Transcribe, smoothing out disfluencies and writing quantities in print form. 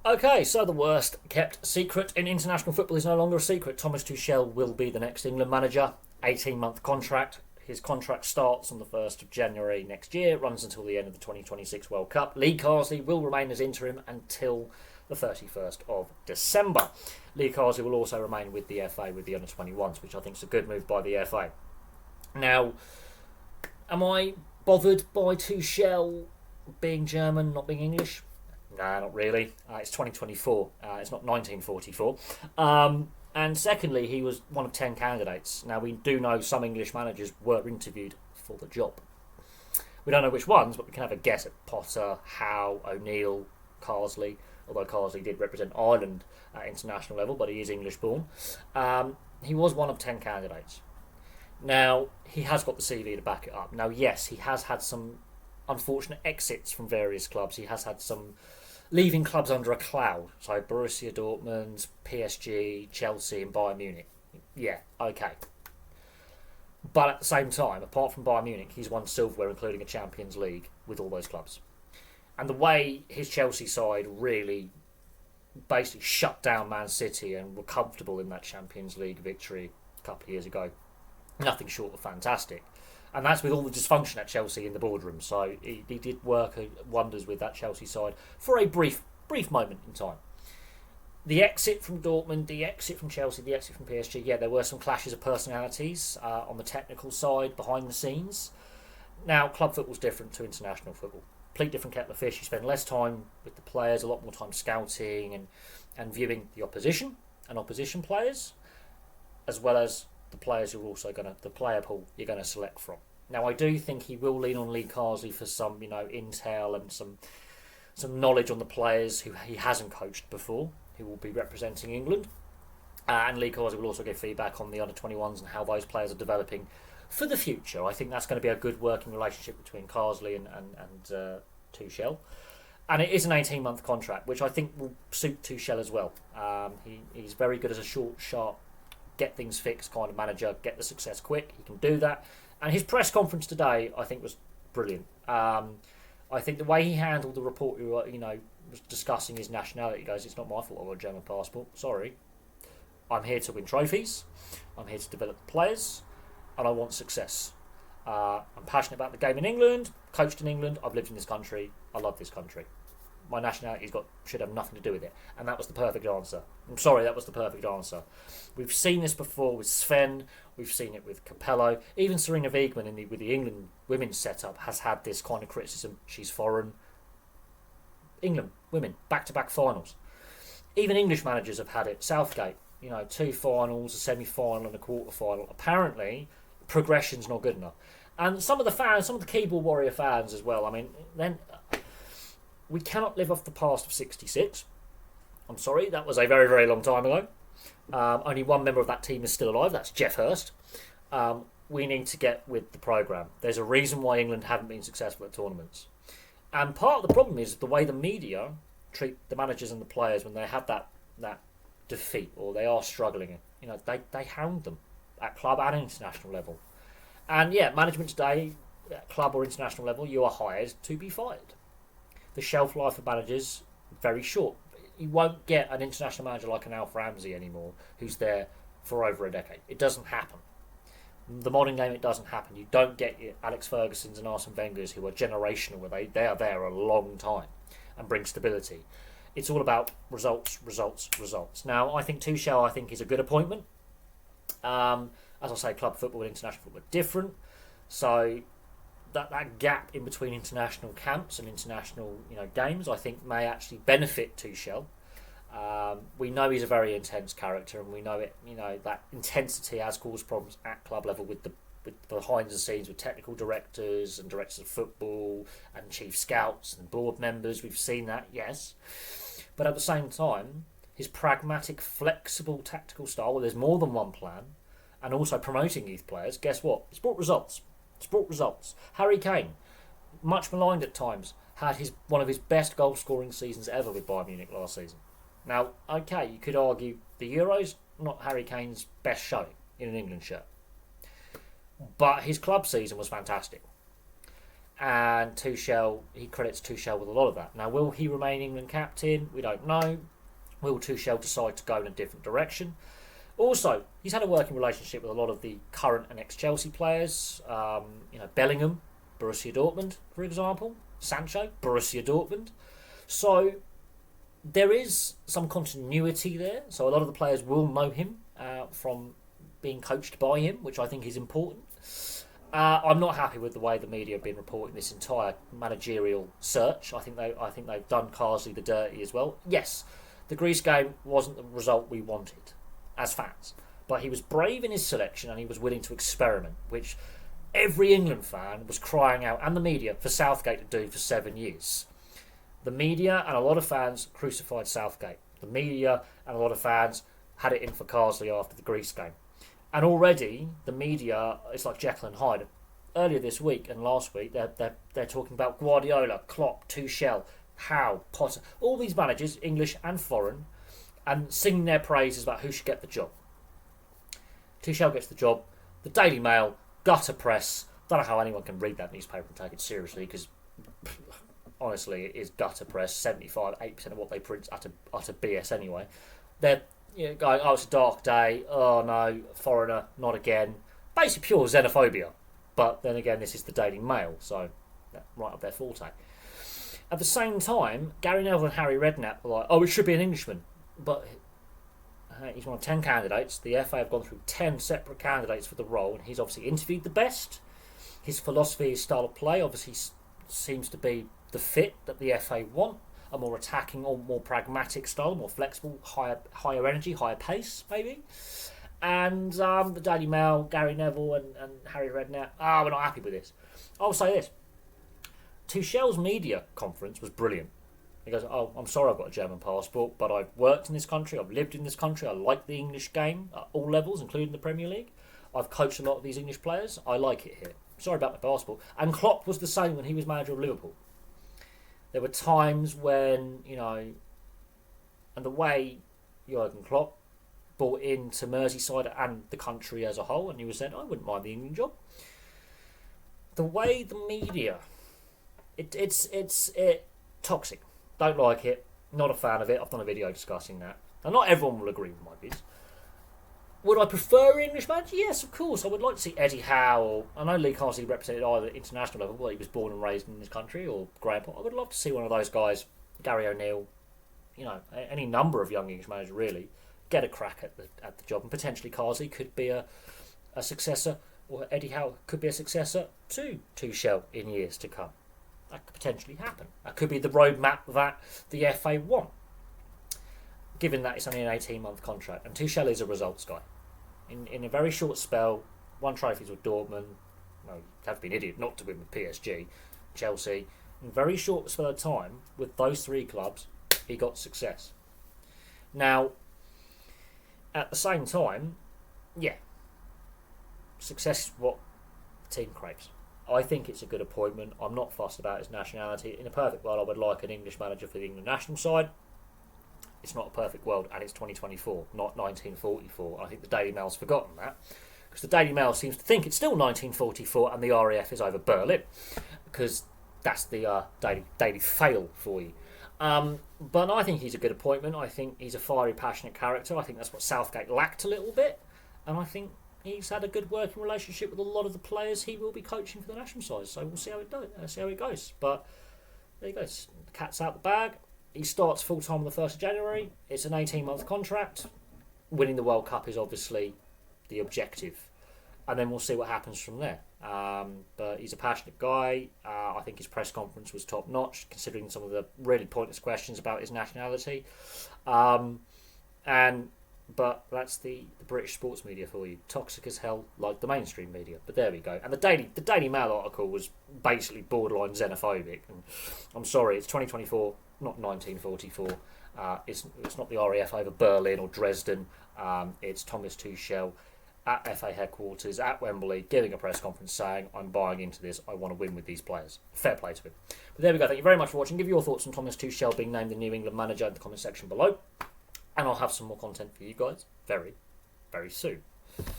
Okay, so the worst kept secret in international football is no longer a secret. Thomas Tuchel will be the next England manager. 18-month contract. His contract starts on the 1st of January next year, runs until the end of the 2026 World Cup. Lee Carsley will remain as interim until the 31st of December. Lee Carsley will also remain with the FA with the under-21s, which I think is a good move by the FA. Now, am I bothered by Tuchel being German, not being English? Nah, not really. It's 2024. It's not 1944. And secondly, he was one of 10 candidates. Now, we do know some English managers were interviewed for the job. We don't know which ones, but we can have a guess at Potter, Howe, O'Neill, Carsley, although Carsley did represent Ireland at international level, but he is English-born. He was one of 10 candidates. Now, he has got the CV to back it up. Now, yes, he has had some unfortunate exits from various clubs. He has had some leaving clubs under a cloud. So Borussia Dortmund, PSG, Chelsea and Bayern Munich. Yeah, okay. But at the same time, apart from Bayern Munich, he's won silverware, including a Champions League, with all those clubs. And the way his Chelsea side really basically shut down Man City and were comfortable in that Champions League victory a couple of years ago, nothing short of fantastic. And that's with all the dysfunction at Chelsea in the boardroom. So he did work wonders with that Chelsea side for a brief moment in time. The exit from Dortmund, the exit from Chelsea, the exit from PSG, yeah, there were some clashes of personalities on the technical side, behind the scenes. Now, club football's different to international football. Complete different kettle of fish. You spend less time with the players, a lot more time scouting and viewing the opposition and opposition players, as well as the players who are also the player pool you're going to select from. Now, I do think he will lean on Lee Carsley for some, intel and some knowledge on the players who he hasn't coached before, who will be representing England. And Lee Carsley will also give feedback on the under-21s and how those players are developing for the future. I think that's going to be a good working relationship between Carsley and Tuchel. And it is an 18-month contract, which I think will suit Tuchel as well. He's very good as a short, sharp, get things fixed kind of manager, get the success quick. He can do that. And his press conference today, I think, was brilliant. I think the way he handled the report, was discussing his nationality. He goes, it's not my fault I've got a German passport. Sorry. I'm here to win trophies. I'm here to develop players. And I want success. I'm passionate about the game in England. Coached in England. I've lived in this country. I love this country. My nationality should have nothing to do with it. And that was the perfect answer. I'm sorry, that was the perfect answer. We've seen this before with Sven. We've seen it with Capello. Even Serena Wiegman with the England women's setup has had this kind of criticism. She's foreign. England women, back-to-back finals. Even English managers have had it. Southgate, 2 finals, a semi-final and a quarter-final. Apparently, progression's not good enough. And some of the keyboard warrior fans as well. I mean, then we cannot live off the past of '66. I'm sorry, that was a very, very long time ago. Only one member of that team is still alive. That's Jeff Hurst. We need to get with the programme. There's a reason why England haven't been successful at tournaments. And part of the problem is the way the media treat the managers and the players when they have that defeat or they are struggling. They hound them at club and international level. And yeah, management today, at club or international level, you are hired to be fired. The shelf life of managers very short. You won't get an international manager like an Alf Ramsey anymore who's there for over a decade. It doesn't happen. The modern game, it doesn't happen. You don't get your Alex Fergusons and Arsene Wengers who are generational, where they are there a long time and bring stability. It's all about results. Now, I think Tuchel, is a good appointment. As I say, club football and international football are different. So that gap in between international camps and international games, I think, may actually benefit Tuchel. We know he's a very intense character, and we know it. That intensity has caused problems at club level with the behind the scenes with technical directors and directors of football and chief scouts and board members. We've seen that, yes, but at the same time, his pragmatic, flexible, tactical style, where there's more than one plan, and also promoting youth players. Guess what? It's brought results. Harry Kane, much maligned at times, had one of his best goal scoring seasons ever with Bayern Munich last season. Now, okay, you could argue the Euros, not Harry Kane's best showing in an England shirt. But his club season was fantastic. And Tuchel, he credits Tuchel with a lot of that. Now, will he remain England captain? We don't know. Will Tuchel decide to go in a different direction? Also, he's had a working relationship with a lot of the current and ex-Chelsea players. Bellingham, Borussia Dortmund, for example. Sancho, Borussia Dortmund. So there is some continuity there. So a lot of the players will know him from being coached by him, which I think is important. I'm not happy with the way the media have been reporting this entire managerial search. I think they've done Carsley the dirty as well. Yes, the Greece game wasn't the result we wanted as fans, but he was brave in his selection and he was willing to experiment, which every England fan was crying out, and the media, for Southgate to do for 7 years. The media and a lot of fans crucified Southgate. The media and a lot of fans had it in for Carsley after the Greece game. And already the media, it's like Jekyll and Hyde. Earlier this week and last week, they're talking about Guardiola, Klopp, Tuchel, Howe, Potter, all these managers, English and foreign, and singing their praises about who should get the job. Tuchel gets the job. The Daily Mail, gutter press. Don't know how anyone can read that newspaper and take it seriously, because honestly, it is gutter press. 75-8% of what they print utter BS anyway. They're going, oh, it's a dark day. Oh no, foreigner, not again. Basically pure xenophobia. But then again, this is the Daily Mail, so right up their forte. At the same time, Gary Neville and Harry Redknapp were like, oh, it should be an Englishman. But he's one of 10 candidates. The FA have gone through 10 separate candidates for the role, and he's obviously interviewed the best. His philosophy, his style of play, obviously seems to be the fit that the FA want. A more attacking or more pragmatic style, more flexible, higher energy, higher pace, maybe. And the Daily Mail, Gary Neville and Harry Redknapp, we're not happy with this. I'll say this. Tuchel's media conference was brilliant. He goes, oh, I'm sorry I've got a German passport, but I've worked in this country, I've lived in this country, I like the English game at all levels, including the Premier League. I've coached a lot of these English players, I like it here. Sorry about my passport. And Klopp was the same when he was manager of Liverpool. There were times when, and the way Jurgen Klopp brought into Merseyside and the country as a whole, and he was saying, I wouldn't mind the England job. The way the media, it's toxic. Don't like it. Not a fan of it. I've done a video discussing that. And not everyone will agree with my views. Would I prefer an English manager? Yes, of course. I would like to see Eddie Howe. I know Lee Carsley represented either at international level, but he was born and raised in this country, or Grandpa. I would love to see one of those guys, Gary O'Neill, any number of young English managers really, get a crack at the job. And potentially Carsley could be a successor, or Eddie Howe could be a successor to Tuchel in years to come. That could potentially happen. That could be the roadmap that the FA want, given that it's only an 18-month contract. And Tuchel is a results guy. In a very short spell, won trophies with Dortmund. No, you have to be an idiot not to win with PSG, Chelsea. In a very short spell of time, with those three clubs, he got success. Now, at the same time, success is what the team craves. I think it's a good appointment. I'm not fussed about his nationality. In a perfect world, I would like an English manager for the England national side. It's not a perfect world, and it's 2024, not 1944. I think the Daily Mail's forgotten that, because the Daily Mail seems to think it's still 1944 and the RAF is over Berlin, because that's the daily fail for you. But I think he's a good appointment. I think he's a fiery, passionate character. I think that's what Southgate lacked a little bit, and I think he's had a good working relationship with a lot of the players he will be coaching for the national side. So we'll see how it goes. But there you go. The cat's out the bag. He starts full-time on the 1st of January. It's an 18-month contract. Winning the World Cup is obviously the objective. And then we'll see what happens from there. But he's a passionate guy. I think his press conference was top-notch, considering some of the really pointless questions about his nationality. But that's the British sports media for you. Toxic as hell, like the mainstream media. But there we go. And the Daily Mail article was basically borderline xenophobic. And I'm sorry, it's 2024, not 1944. It's not the RAF over Berlin or Dresden. It's Thomas Tuchel at FA headquarters at Wembley giving a press conference saying, I'm buying into this. I want to win with these players. Fair play to him. But there we go. Thank you very much for watching. Give your thoughts on Thomas Tuchel being named the New England manager in the comment section below. And I'll have some more content for you guys very, very soon.